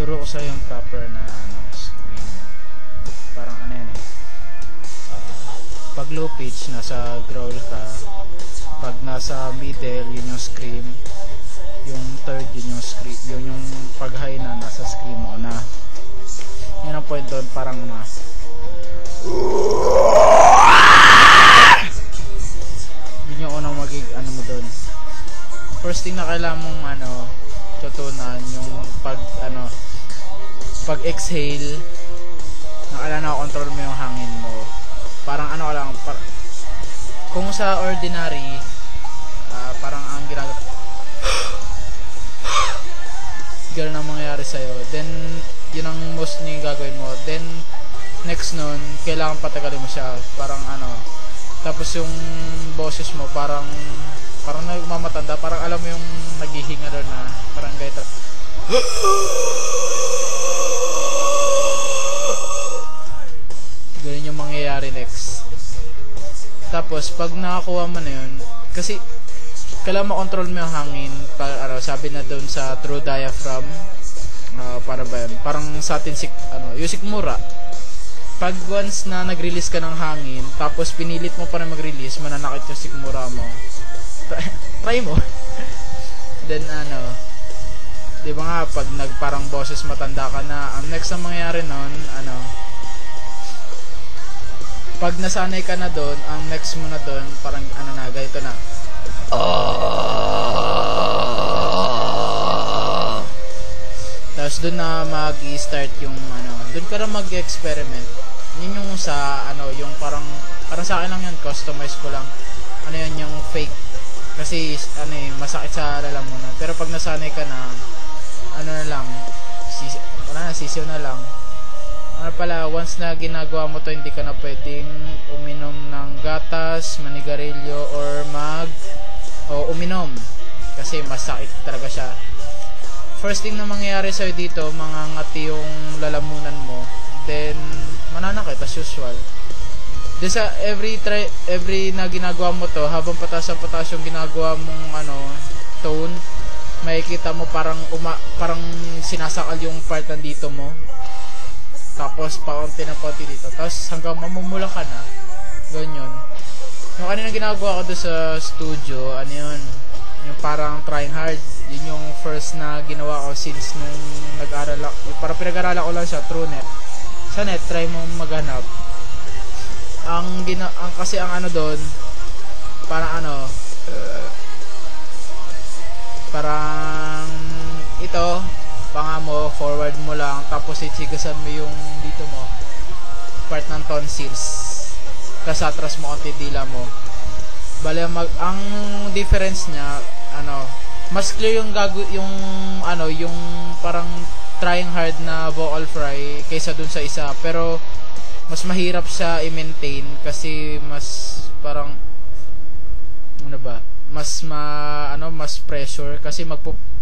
Turo ko sa'yo yung proper na scream. Parang ano yan eh. Pag low pitch, nasa growl ka. Pag nasa middle, yun yung scream. Yung third, yun yung scream. Yun yung pag high na, nasa scream mo na. Yan ang point doon, parang na. Yun yung unang magig, ano mo doon. First thing na kailangan mong, tutunan, yung pag, pag exhale, control mo yung hangin mo. Parang kung sa ordinary, parang ang ginagawa, gano'n ang mangyayari sa'yo. Then, yun ang mostly gagawin mo. Then, next nun, kailangan patagalin mo siya. Parang tapos yung boses mo, parang nagmamatanda. Parang alam mo yung naghihinga doon na, parang gaita. Ganun yung mangyayari next. Tapos, pag nakakuha mo na yun, kasi, kailangan makontrol mo yung hangin. Sabi na doon sa true diaphragm, para ba yun? Parang sa atin, yung sikmura. Pag once na nag-release ka ng hangin, tapos pinilit mo pa rin mag-release, mananakit yung sikmura mo. Try mo. Then, di ba nga, pag parang boses matanda ka na, ang next na mangyayari nun, pag nasanay ka na doon, ang next mo na doon, parang ganito na. Tapos doon na mag-i-start yung doon ka na mag-experiment. Yun yung sa yung parang sa akin lang yan, customize ko lang. Yun yung fake. Kasi masakit sa lalamunan. Pero pag nasanay ka na, na lang, sisiw na lang. Once na ginagawa mo to, hindi ka na pwedeng uminom ng gatas, manigarilyo, or uminom. Kasi masakit talaga siya. First thing na mangyayari sa'yo dito, mangangati yung lalamunan mo. Then, mananakit as usual. Then sa every na ginagawa mo to, habang pataas yung ginagawa mong tone, makikita mo parang sinasakal yung part nandito mo. Tapos paunti na paunti dito. Tapos hanggang mamumula ka na. Ganyan. Yung kanina ginagawa ko doon sa studio, yun? Yung parang trying hard. Yun yung first na ginawa ko since nung nag-aral ako. Parang pinag-aralan ko lang siya through net. Sa net, try mo maghanap. Kasi ang doon, parang parang ito, panga mo, forward mo lang, tapos itsigasan mo yung dito mo, part ng tonsils. Tapos atras mo konti dila mo. Bale, ang difference niya, mas clear yung yung parang trying hard na vocal fry kaysa dun sa isa. Pero, mas mahirap siya i-maintain kasi mas parang, mas pressure kasi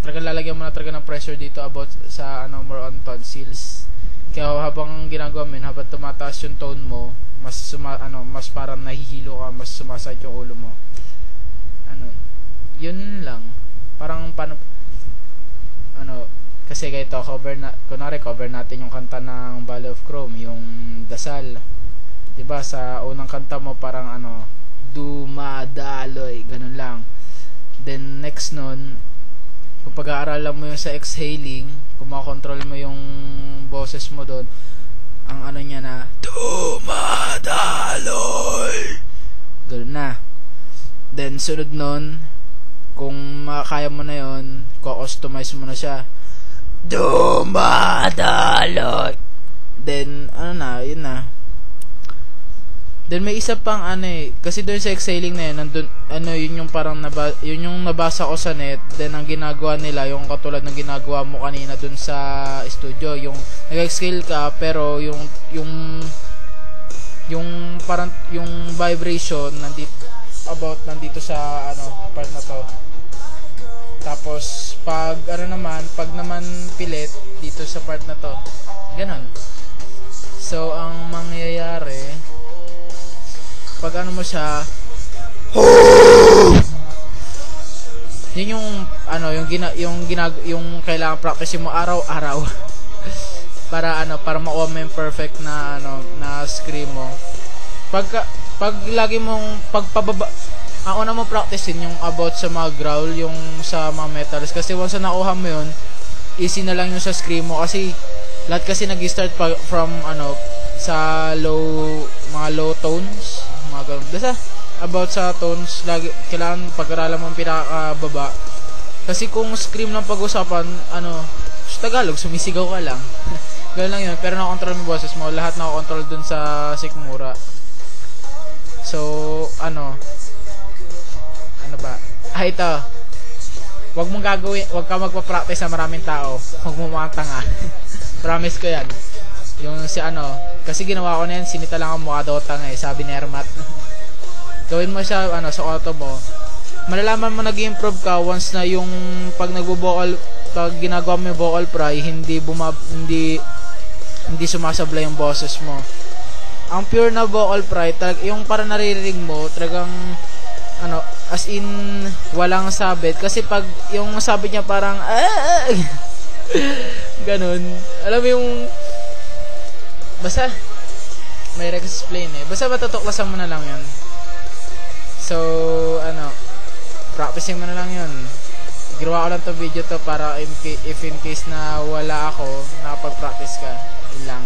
talagang lalagyan mo na talaga ng pressure dito about sa more on tonsils. Kaya habang ginagawa mo yun, habang tumataas yung tone mo, mas parang nahihilo ka, mas sumasakit yung ulo mo. Yun lang. Parang kasi ganito, cover natin yung kanta ng Valley of Chrome, yung Dasal. 'Di ba sa unang kanta mo parang dumadaloy, ganun lang. Then next nun, kung pag-aaralan mo yung sa exhaling, kung makakontrol mo yung boses mo doon, ang niya na dumadaloy, ganun na. Then sunod nun, kung makakaya mo na yon, ko-customize mo na siya, dumadaloy. Then yun na. Then may isa pang kasi doon sa exhaling na yun, nandun, yun yung parang yun yung nabasa ko sa net. Then ang ginagawa nila, yung katulad ng ginagawa mo kanina doon sa studio, yung nag-exhale ka, pero yung parang yung vibration nandito sa part na to. Tapos pag naman pilit dito sa part na to, ganon. So ang mangyayari pag mo siya, yun yung yung kailangan practice mo araw-araw. para para makuha mo yung perfect na na scream mo. Pag lagi mong pagpababa, ang una mo practicein yung about sa mga growl, yung sa mga metals, kasi once na nakuha mo yun, easy na lang yung sa scream mo, kasi lahat kasi nag-start from sa mga low tones, mga ganun. Basta about sa tones, lagi kailangan pag-aralan mo ang pinakababa. Kasi kung scream lang pag-usapan, sa Tagalog, sumisigaw ka lang. Ganun lang yun. Pero nakontrol mo yung boses mo. Lahat nakakontrol dun sa Sikmura. So, ano ba? Ito. Huwag ka magpa-practice sa maraming tao. Huwag mo mga tanga. Promise ko yan. Yung kasi ginawa ko na yan, sinita lang ang mukha daw tanga sabi ni Ermat. Gawin mo siya, sa auto mo. Malalaman mo nag-improve ka once na yung pag ginagawa mo yung vocal fry, hindi sumasablay yung boses mo. Ang pure na vocal fry, yung para naririnig mo, talagang as in walang sabit, kasi pag yung sabit niya parang ganun, alam mo yung basta may explain basta matutuklasan mo na lang yun. So practicing mo na lang yun. Ginawa ko lang to video to para if in case na wala ako, nakapag-practice ka. Yun lang.